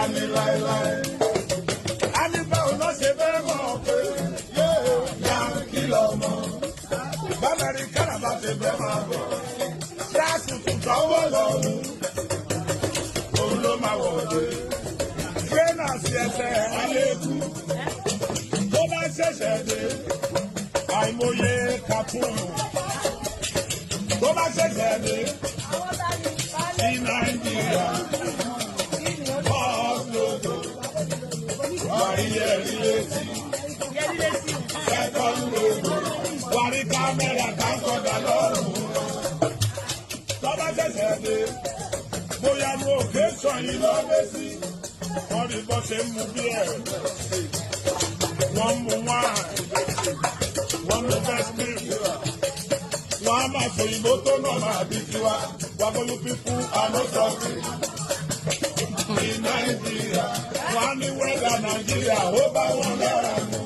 Ani láéláé. Ani báwo ló ṣe fẹ́ mọ̀ pé Yankí lọ́mọ. B'Amẹ́ríkà bá ṣe fẹ́ máa bọ̀. Ṣáàṣì tún tọ́wọ́ lọ́rùn. Òun ló máa wọ̀de. Tírẹ́nà sí ẹsẹ̀ àlékù. Tó bá ṣẹ̀ṣẹ̀ dé. Àìmọye kàtúnù. Tó bá ṣẹ̀ṣẹ̀ dé. Ní Nàìjíríà. Wàrí ẹ̀rí létí, ẹ̀kọ́ lóògùn, wàrí kámẹ́rà kánkọ̀dà lọ́rùn. Tọ́ba ṣẹ̀ṣẹ̀ dé, bóyá mo òkè sọ̀yìn lọ́lé sí. Wọ́n rí bọ́ ṣe ń mu bí ẹ̀. Wọ́n mu wáìn, wọ́n mu bẹ́sìmì. Wọ́n á máa sọ ìbò tó náà máa bí tiwa. Wàbọ̀lù pípú àlọ́sọ̀tì. Ní Nàìjíríà. Wọ́n ní wẹ́dà Nàìjíríà ó bá wọn lára mu.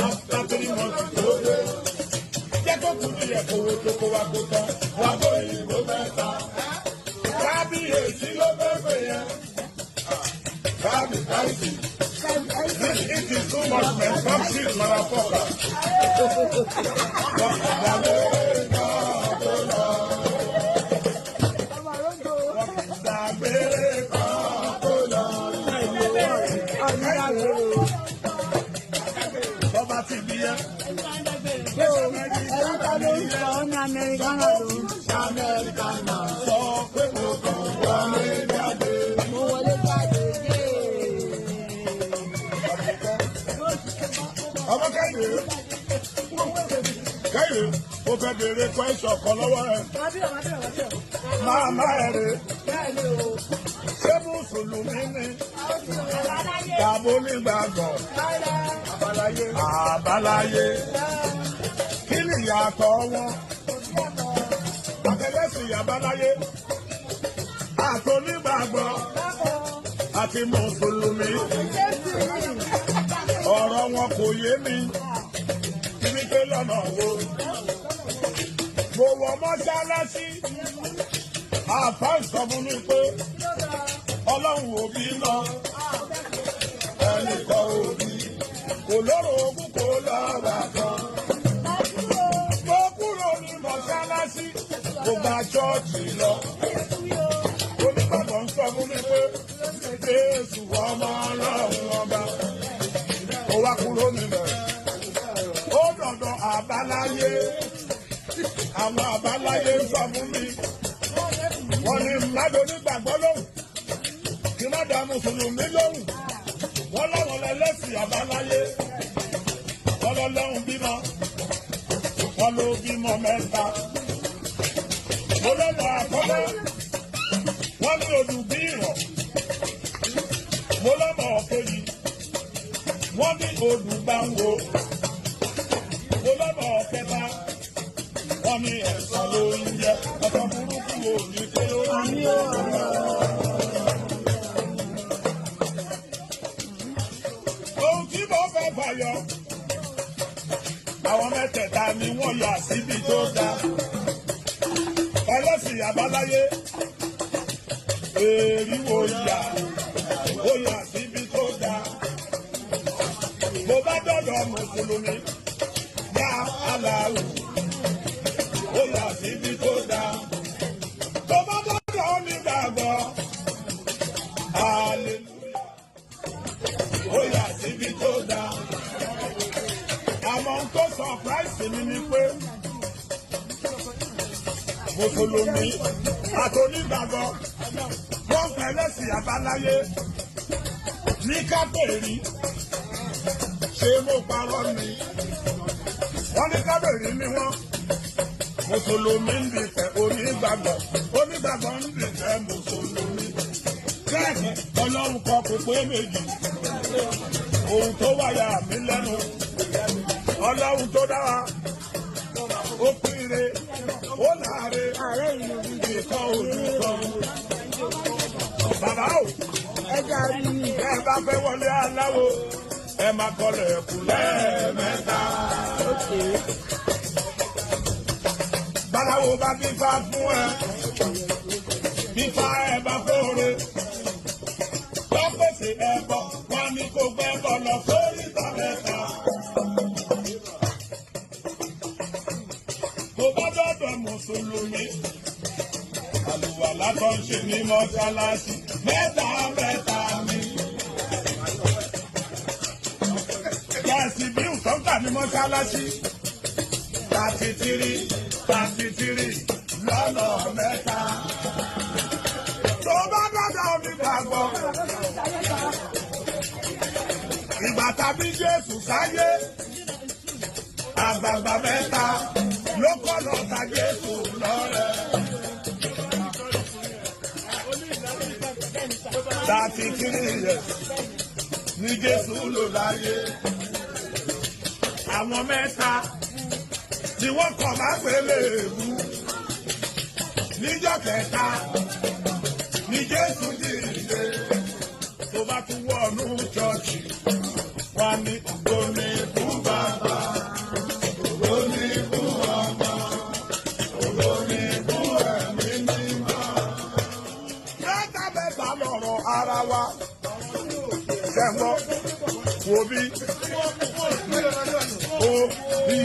After 3 months tó dé. Jẹ́ kó kú ní ẹ̀kọ́wé tó kó wa kó tán. Wà bó ìbò mẹ́ta. Kábíyèsí ló bẹ́ẹ̀ yẹn. Kábíyèsí. It is too much man. Come shit, motherfucker. Kẹ́yìn, o fẹ́ bèrè question kan lọ́wọ́ ẹ̀. Máa ẹ̀ rè. Ṣé Mùsùlùmí ni? Tàbó nígbàgbọ́. Àbáláyé. Kí ni ìyàtọ̀ wọn? Àtẹlẹsìn àbáláyé. Àtònígbàgbọ́. Àti Mùsùlùmí. Ọ̀rọ̀ wọn kò yé mi. Kíni pé lọ́nà wo? Mo wọ mọ́ṣáláṣí. Àfáà sọ fún mi pé Ọlọ́run ò bí lọ. Ẹnìkan ò bí. Kò lóró ogún kò lọ́wọ́ kan. Mo kúrò ní mọ́ṣáláṣí. Mo gba ṣọ́ọ̀ṣì lọ. Onígbàgbọ́ ń sọ fún mi pé Jésù ọmọ Ọlọ́run ọba. Mo wá kúrò níbẹ̀. Ó dọ̀dọ̀ àbáláyé. Àwọn àbáláyé ń sọ fún mi. Wọ́n ní Mádò nígbàgbọ́ lóhùn. Kí má dá Mùsùlùmí lóhùn. Wọ́n láwọn lẹ́lẹ́sìn àbáláyé. Wọ́n lọ́lọ́run bímọ. Wọ́n ló bímọ mẹ́ta. Mo lọ́mọ àkọ́kọ́. Wọ́n ní odù bí ìrọ̀. Mo lọ́mọ ọ̀kejì. Wọ́n ní odù bá ń wo. Mo lọ́mọ ọ̀kẹta. Wọ́n ní ẹ̀sán ló ń jẹ. Ọ̀sán burúkú ò ní pé ó ní ọ̀rọ̀. Ohun tí mo fẹ́ fàyọ. Àwọn mẹ́tẹ̀ẹ̀ta ni wọ́n yà síbi tó dáa. Ẹlẹ́sìn àbáláyé. Èríwó yà. Ó yà síbi tó dáa. Mo bá dọ̀dọ̀ Mùsùlùmí. Yá aláwù. Ó yà síbi tó dáa. Tó bá dọ̀dọ̀ onígbàgbọ́. Hallelujah. Ó yà síbi tó dáa. Àmọ́ n tó surprise mi ni pé Mùsùlùmí àtònígbàgbọ́ wọ́n fẹ́lẹ́sìn àbáláyé ní kábèrè. Ṣé mo parọ́ ni? Wọ́n ní kábèrè ni wọ́n. Mùsùlùmí ń dìtẹ̀ onígbàgbọ́. Onígbàgbọ́ ń dìtẹ̀ Mùsùlùmí. Kẹ́ẹ̀kẹ́ Ọlọ́run kan kò pé méjì. Ohun tó wáyà mí lẹ́nu. Ọlọ́run tó dára. Ó pínre. Ó láre. Ìkan olùkọ́. Bàbá o. Ẹ bá fẹ́ wọlé aláwo. Ẹ máa kọlẹ̀ ẹ̀kú lẹ́ẹ̀mẹ́ta. Báláwo bá bífá fún ẹ. Bífá ẹ bá fóore. kò gbẹ́ bọ̀lọ̀ sórí ìta mẹ́ta. Tó bá dọ̀dọ̀ Mùsùlùmí, àlùwàlá tó ń ṣe ní mọ́ṣáláṣí mẹ́ta mẹ́ta ni. Gẹ̀ẹ́sì bí ìtọ́jà ní mọ́ṣáláṣí 33 lọ́nà mẹ́ta. Tó bá dọ̀dọ̀ onígbàgbọ́, ìgbà tàbí Jésù sáyé, àgbààgbà mẹ́ta ló kọ́ lọ́ta Jésù lọ́rẹ̀. 33 years ní Jésù lò láyé. Àwọn mẹ́ta tí wọ́n kọ̀ máa pélé èbú. Níjọ́ kẹta ní Jésù dìde. Tó bá tún wọnú ṣọ́ọ̀ṣì, wọ́n ní òní fún bàbá, òní fún ọmọ, òní fún ẹ̀mí mímọ́. Mẹ́ta mẹ́ta lọ̀rọ̀ ara wa. Ṣẹ̀wọ́n wo bí o bí.